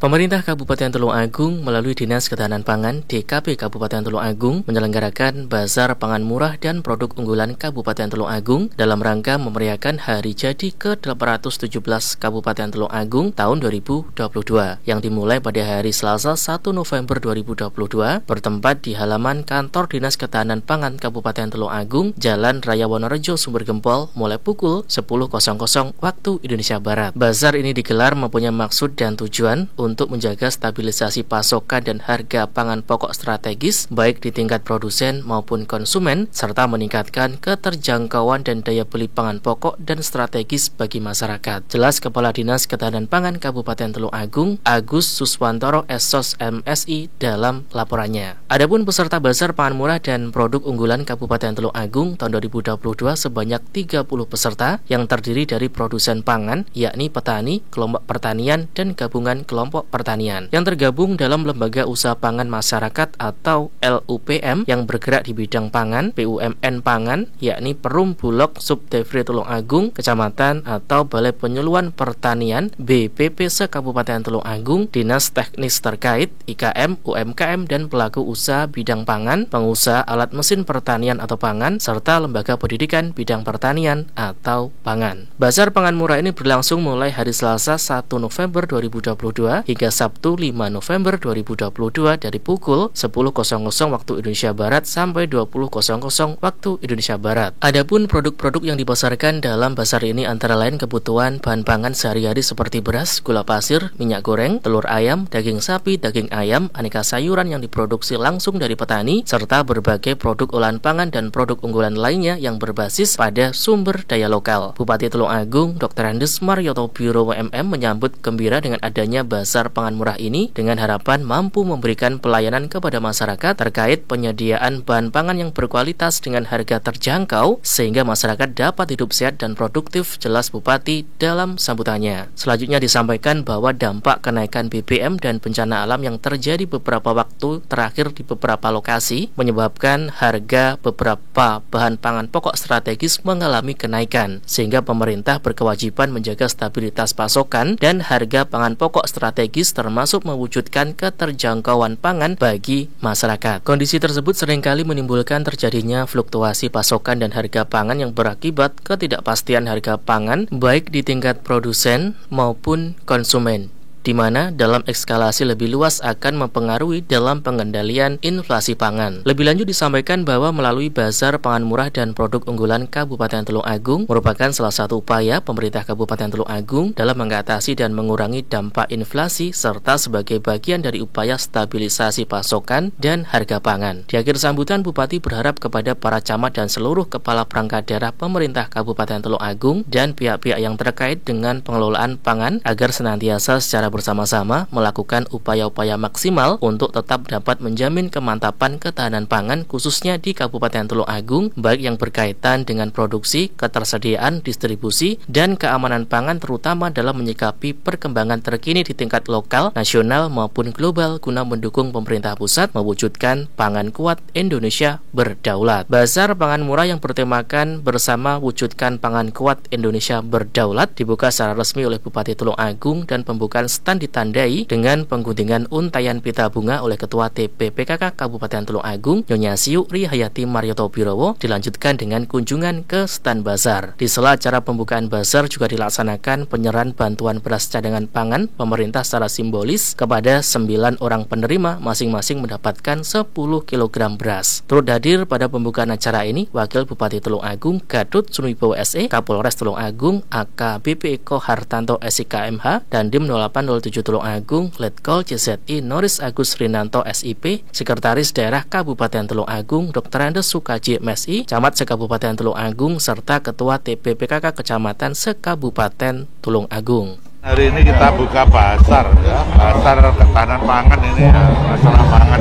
Pemerintah Kabupaten Tulung Agung melalui Dinas Ketahanan Pangan DKP Kabupaten Tulung Agung menyelenggarakan Bazar Pangan Murah dan Produk Unggulan Kabupaten Tulung Agung dalam rangka memeriahkan Hari Jadi ke-817 Kabupaten Tulung Agung tahun 2022 yang dimulai pada hari Selasa 1 November 2022 bertempat di halaman kantor Dinas Ketahanan Pangan Kabupaten Tulung Agung, Jalan Raya Wonorejo, Sumber Gempol, mulai pukul 10.00 waktu Indonesia Barat. Bazar ini digelar mempunyai maksud dan tujuan untuk menjaga stabilisasi pasokan dan harga pangan pokok strategis baik di tingkat produsen maupun konsumen, serta meningkatkan keterjangkauan dan daya beli pangan pokok dan strategis bagi masyarakat. Jelas Kepala Dinas Ketahanan Pangan Kabupaten Tulung Agung, Agus Suswantoro SOS MSI dalam laporannya. Adapun peserta Bazar Pangan Murah dan Produk Unggulan Kabupaten Tulung Agung tahun 2022 sebanyak 30 peserta yang terdiri dari produsen pangan, yakni petani, kelompok pertanian, dan gabungan kelompok pertanian yang tergabung dalam Lembaga Usaha Pangan Masyarakat atau LUPM yang bergerak di bidang pangan, BUMN Pangan, yakni Perum Bulog Subdivri Tulung Agung, Kecamatan atau Balai Penyuluhan Pertanian BPP se-Kabupaten Tulung Agung, Dinas Teknis terkait, IKM, UMKM, dan pelaku usaha bidang pangan, pengusaha alat mesin pertanian atau pangan, serta lembaga pendidikan bidang pertanian atau pangan. Bazar Pangan Murah ini berlangsung mulai hari Selasa 1 November 2022 hingga Sabtu 5 November 2022 dari pukul 10.00 waktu Indonesia Barat sampai 20.00 waktu Indonesia Barat. Adapun produk-produk yang dipasarkan dalam bazar ini antara lain kebutuhan bahan pangan sehari-hari seperti beras, gula pasir, minyak goreng, telur ayam, daging sapi, daging ayam, aneka sayuran yang diproduksi langsung dari petani, serta berbagai produk olahan pangan dan produk unggulan lainnya yang berbasis pada sumber daya lokal. Bupati Tulung Agung Dr. Andes Marioto Biro WMM menyambut gembira dengan adanya Bazar Pangan Murah ini dengan harapan mampu memberikan pelayanan kepada masyarakat terkait penyediaan bahan pangan yang berkualitas dengan harga terjangkau sehingga masyarakat dapat hidup sehat dan produktif, jelas Bupati dalam sambutannya. Selanjutnya disampaikan bahwa dampak kenaikan BBM dan bencana alam yang terjadi beberapa waktu terakhir di beberapa lokasi menyebabkan harga beberapa bahan pangan pokok strategis mengalami kenaikan sehingga pemerintah berkewajiban menjaga stabilitas pasokan dan harga pangan pokok strategis termasuk mewujudkan keterjangkauan pangan bagi masyarakat. Kondisi tersebut seringkali menimbulkan terjadinya fluktuasi pasokan dan harga pangan yang berakibat ketidakpastian harga pangan baik di tingkat produsen maupun konsumen, di mana dalam eskalasi lebih luas akan mempengaruhi dalam pengendalian inflasi pangan. Lebih lanjut disampaikan bahwa melalui Bazar Pangan Murah dan Produk Unggulan Kabupaten Tulung Agung merupakan salah satu upaya pemerintah Kabupaten Tulung Agung dalam mengatasi dan mengurangi dampak inflasi serta sebagai bagian dari upaya stabilisasi pasokan dan harga pangan. Di akhir sambutan, Bupati berharap kepada para camat dan seluruh kepala perangkat daerah pemerintah Kabupaten Tulung Agung dan pihak-pihak yang terkait dengan pengelolaan pangan agar senantiasa secara bersama-sama melakukan upaya-upaya maksimal untuk tetap dapat menjamin kemantapan ketahanan pangan khususnya di Kabupaten Tulung Agung baik yang berkaitan dengan produksi, ketersediaan, distribusi, dan keamanan pangan terutama dalam menyikapi perkembangan terkini di tingkat lokal, nasional maupun global guna mendukung pemerintah pusat mewujudkan pangan kuat Indonesia berdaulat. Bazar Pangan Murah yang bertemakan bersama wujudkan pangan kuat Indonesia berdaulat dibuka secara resmi oleh Bupati Tulung Agung dan pembukaan stand ditandai dengan pengguntingan untayan pita bunga oleh Ketua TPPKK Kabupaten Tulung Agung Nyonya Siu Rihayati Marioto Birowo, dilanjutkan dengan kunjungan ke stand bazar. Di sela acara pembukaan bazar juga dilaksanakan penyerahan bantuan beras cadangan pangan pemerintah secara simbolis kepada 9 orang penerima masing-masing mendapatkan 10 kg beras. Turut hadir pada pembukaan acara ini Wakil Bupati Tulung Agung Gatot Sumibowo SE, Kapolres Tulung Agung AKBP Eko Hartanto SIKMH, dan Dim 0807 Tulung Agung Letkol CZI Noris Agus Rinanto SIP, Sekretaris Daerah Kabupaten Tulung Agung Dr. Andes Sukaji MSI, Camat se-Kabupaten Tulung Agung, serta Ketua TPPKK Kecamatan se-Kabupaten Tulung Agung. Hari ini kita buka bazar, ya, bazar ketahanan pangan ini ya, masalah pangan,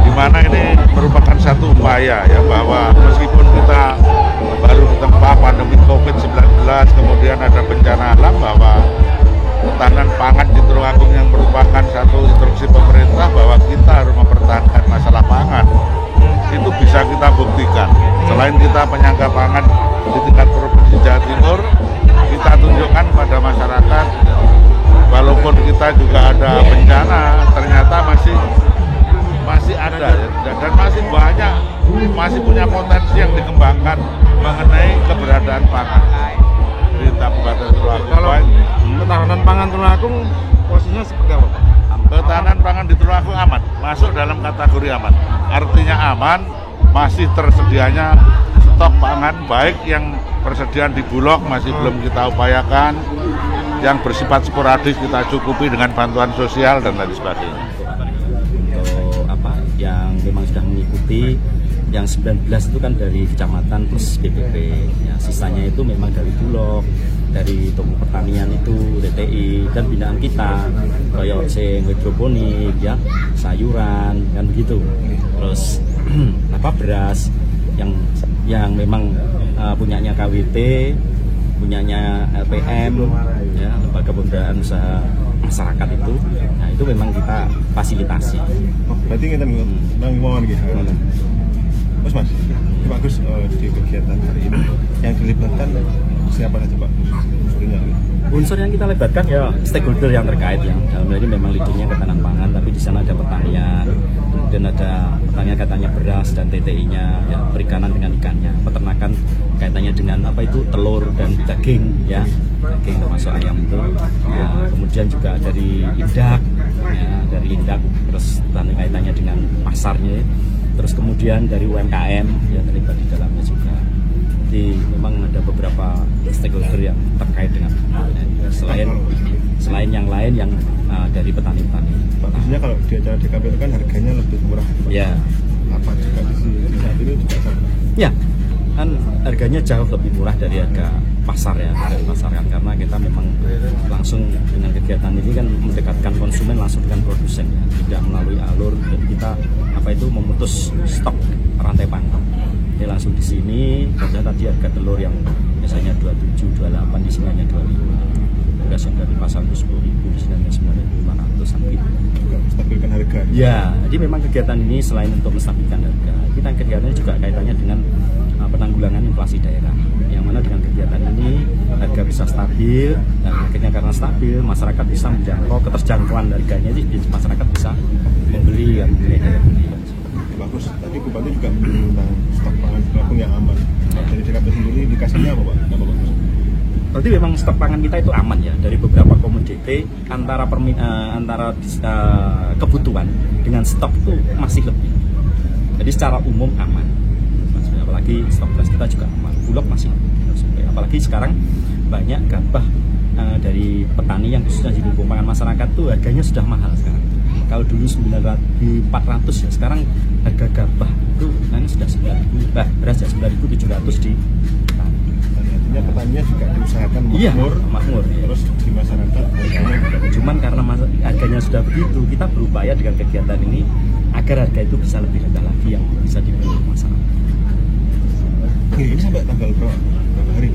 di mana ini merupakan satu upaya ya bahwa meskipun kita baru ditempa pandemi COVID-19, kemudian ada bencana alam, bahwa ketahanan pangan di Tulung Agung yang merupakan satu instruksi pemerintah bahwa kita harus mempertahankan masalah pangan itu bisa kita buktikan. Selain kita penyangga pangan di tingkat Provinsi Jawa Timur, kita tunjukkan pada masyarakat walaupun meskipun kita juga ada bencana, ternyata masih ada ya, dan masih banyak, masih punya potensi yang dikembangkan mengenai keberadaan pangan di Kabupaten Tulungagung. Kalau ketahanan pangan Tulungagung posisinya seperti apa, Pak? Ketahanan pangan di Tulungagung aman, masuk dalam kategori aman. Artinya aman, masih tersedianya stok pangan, baik yang persediaan di Bulog masih belum kita upayakan, yang bersifat sporadis kita cukupi dengan bantuan sosial dan lain sebagainya. Untuk yang memang sudah mengikuti, yang 19 itu kan dari kecamatan plus BPP, ya, sisanya itu memang dari Bulog, dari toko pertanian itu DTI, dan binaan kita kayak hidroponik, ya, sayuran, kan begitu. Terus beras yang memang punyanya KWT, punyanya LPM, ya, Lembaga Pemberdayaan Usaha Masyarakat itu, nah itu memang kita fasilitasi. Oh, berarti kita mau lagi. Mas, ini bagus di kegiatan hari ini yang dilibatkan siapa saja, Pak? Unsur yang kita libatkan ya stakeholder yang terkait, ya. Dalam hal ini memang leadingnya ketahanan pangan, tapi di sana ada pertanian, kemudian ada pertanian katanya beras dan TTI-nya, ya, perikanan dengan ikannya, peternakan kaitannya dengan telur dan daging, ya, daging termasuk ayam itu, ya, kemudian juga dari Indak, ya, dari Indak, terus kaitannya dengan pasarnya, terus kemudian dari UMKM, ya, terlibat di dalamnya juga. Jadi memang ada beberapa stakeholder yang terkait dengan selain yang lain yang dari petani-petani. Maksudnya kalau di acara DKP itu kan harganya lebih murah. Ya. Apa juga di saat ini juga sama? Ya, kan harganya jauh lebih murah dari harga pasar, ya, dari pasaran, karena kita memang langsung dengan kegiatan ini kan mendekatkan konsumen langsung dengan produsen, ya, tidak melalui alur, dan kita memutus stok rantai pangan. Ini langsung di sini, karena tadi harga telur yang biasanya 27, 28, di sini hanya 25. Beras yang dari pasar itu 10.000, di sini hanya 9.500 sampai. Juga menstabilkan harga. Ya, jadi memang kegiatan ini selain untuk menstabilkan harga, kita kegiatan ini juga kaitannya dengan penanggulangan inflasi daerah. Yang mana dengan kegiatan ini harga bisa stabil, dan akhirnya karena stabil masyarakat bisa menjangkau keterjangkauan harganya, jadi masyarakat bisa membeli, kan. Bagus, tadi Bupati juga tentang stok pangan Tulungagung yang aman. Dari DKP sendiri dikasihnya apa, Pak? Apa, Pak? Berarti memang stok pangan kita itu aman, ya, dari beberapa komoditi, antara kebutuhan dengan stok itu masih lebih. Jadi secara umum aman. Apalagi stok beras kita juga aman. Bulog masih aman. Apalagi sekarang banyak gabah dari petani yang khususnya di lumbung pangan masyarakat tuh harganya sudah mahal sekarang. Kalau dulu 400, ya, sekarang harga gabah itu sudah 9.000, beras ya 9.700 di petani. Artinya petaninya juga diusahakan makmur, ya. Terus di masyarakat harganya juga. Cuman karena harganya sudah begitu, kita berupaya dengan kegiatan ini agar harga itu bisa lebih rendah lagi yang bisa dibeli masyarakat. Ini sampai tanggal berapa hari?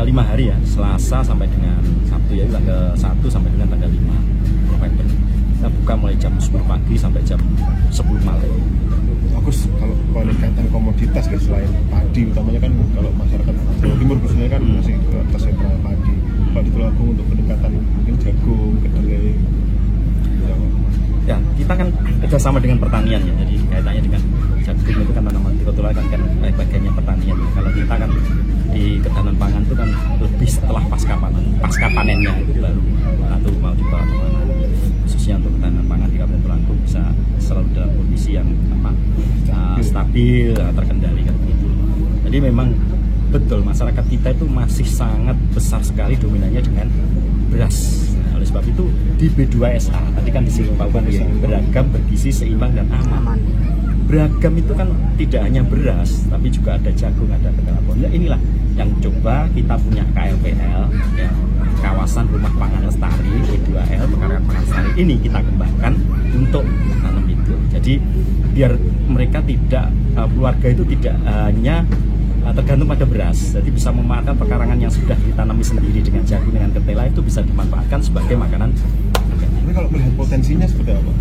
5 hari, ya, Selasa sampai dengan Sabtu, ya, tanggal 1 sampai dengan tanggal 5 November. Kita buka mulai jam 10 pagi sampai jam 10 malam. Bagus, kalau peningkatan komoditas, ya, selain padi, utamanya kan kalau masyarakat Jawa Timur khususnya kan masih ke atas sentra padi. Kalau di Tulungagung untuk peningkatan mungkin jagung, kedelai. Ya, kita kan kerjasama dengan pertanian, ya, jadi kaitannya dengan jagung itu kan tanaman kebetulan kan bagiannya pertanian. Kalau kita kan di ketahanan pangan itu kan lebih setelah pasca panennya itu baru atau mau dibawa kemana. Khususnya untuk ketahanan pangan di Kabupaten Tulungagung bisa selalu dalam kondisi yang stabil, terkendali, kan begitu. Jadi memang betul masyarakat kita itu masih sangat besar sekali dominannya dengan beras. Nah, oleh sebab itu di B2SA tadi kan disinggung Pak Bupati, ya, beragam, bergizi, seimbang, dan aman. Beragam itu kan tidak hanya beras, tapi juga ada jagung, ada kelapa. Ya, inilah yang coba kita punya KLPL, ya, kawasan rumah pangan lestari B2L, pekarangan pangan lestari ini kita kembangkan untuk tanam itu. Jadi biar mereka tidak, keluarga itu tidak hanya tergantung pada beras, jadi bisa memanfaatkan pekarangan yang sudah ditanami sendiri dengan jagung, dengan ketela, itu bisa dimanfaatkan sebagai makanan. Tapi kalau melihat potensinya seperti apa?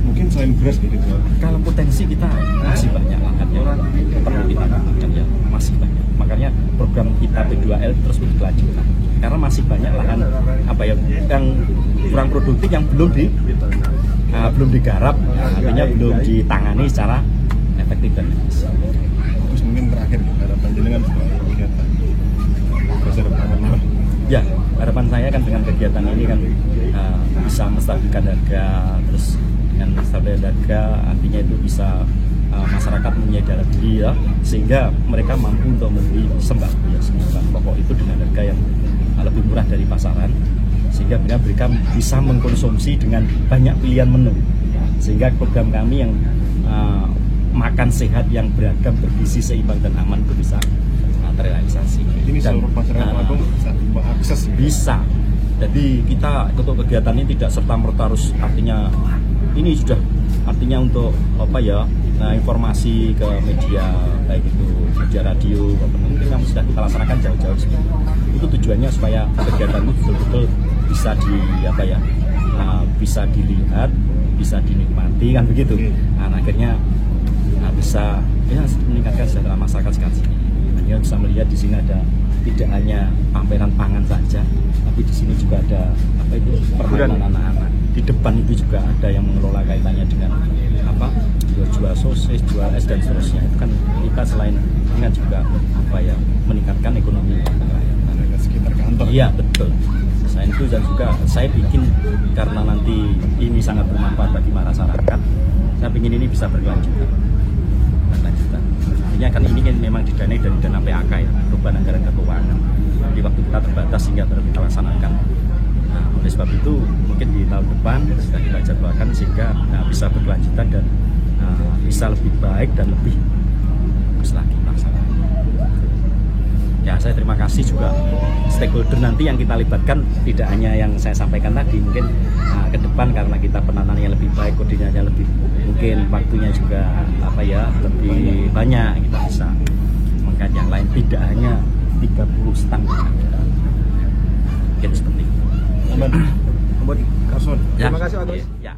Mungkin selain beras gitu. Kalau potensi kita masih banyak lahan yang perlu kita kembangkan, ya, masih banyak. Makanya program kita B2L terus berkelanjutan karena masih banyak lahan yang kurang produktif yang belum digarap, artinya belum ditangani secara efektif dan efisien. Terus mungkin terakhir harapan jenengan soal kegiatan Bazar Pangan Murah. Ya, harapan saya kan dengan kegiatan ini kan bisa menstabilkan harga, terus dengan menstabilkan harga artinya itu bisa masyarakat menyadari diri ya, sehingga mereka mampu untuk membeli sembako ya, bahan pokok itu dengan harga yang lebih murah dari pasaran, sehingga mereka bisa mengkonsumsi dengan banyak pilihan menu, sehingga program kami yang makan sehat yang beragam, bergizi, seimbang dan aman itu bisa terrealisasi. Ini seluruh masyarakat Agung bisa mengakses. Bisa. Jadi kita untuk kegiatan ini tidak serta-merta harus, artinya ini sudah artinya untuk apa ya, informasi ke media, baik itu media radio, mungkin yang sudah kita laksanakan jauh-jauh sebelum itu. Tujuannya supaya kegiatan itu betul-betul bisa bisa dilihat, bisa dinikmati kan begitu. Nah, akhirnya bisa meningkatkan kesejahteraan masyarakat sekarang sini. Hanya bisa melihat di sini ada tidak hanya pameran pangan saja, tapi di sini juga ada permainan anak-anak. Di depan itu juga ada yang mengelola kaitannya dengan jual sosis, jual es dan seterusnya. Itu kan kita selain dengan juga meningkatkan ekonomi rakyat sekitar kantor. Iya betul. Selain itu dan juga saya bikin karena nanti ini sangat bermanfaat bagi masyarakat. Saya ingin ini bisa berkelanjutan. Artinya kan ini kan memang didanai dari dana PAK ya, perubahan anggaran keuangan. Di waktu kita terbatas sehingga terus kita laksanakan. Nah, oleh sebab itu mungkin di tahun depan sudah kita jadwalkan sehingga bisa berkelanjutan dan bisa lebih baik dan lebih bagus lagi pelaksanaan. Ya, saya terima kasih juga stakeholder nanti yang kita libatkan, tidak hanya yang saya sampaikan tadi, mungkin ke depan karena kita penanganannya lebih baik, koordinasinya lebih, mungkin waktunya juga lebih banyak, kita bisa mengkaji yang lain, tidak hanya 30 stand. Mungkin seperti itu. Aman. Karson. Ya. Terima kasih Pak Agus. Ya.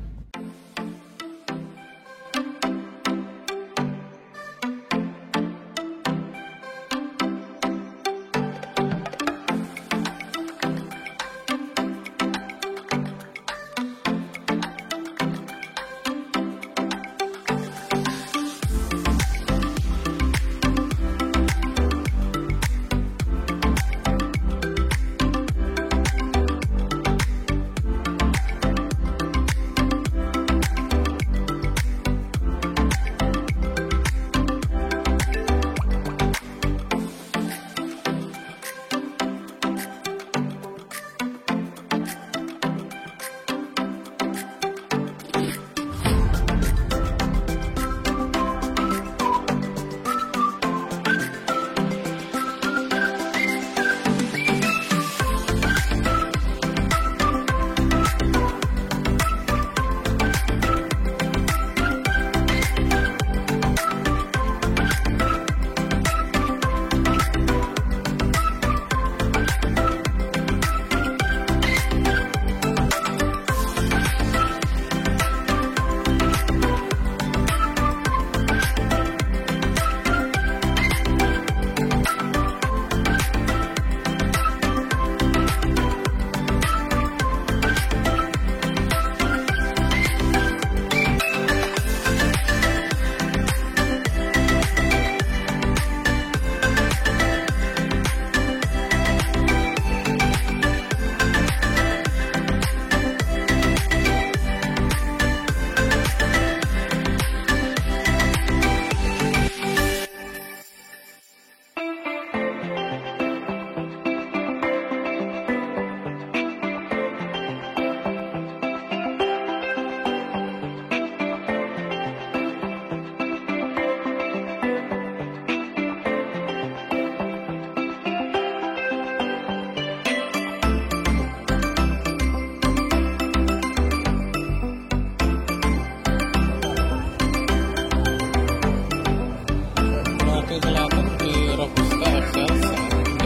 Selatan di Robusta Excel.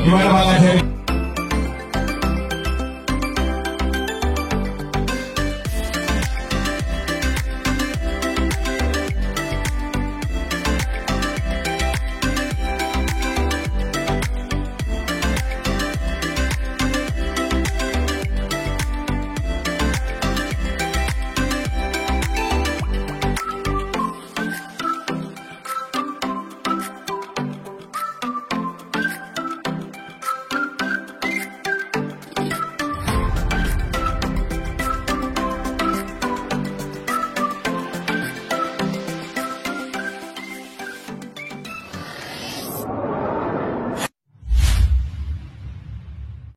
Gimana Pak Heri?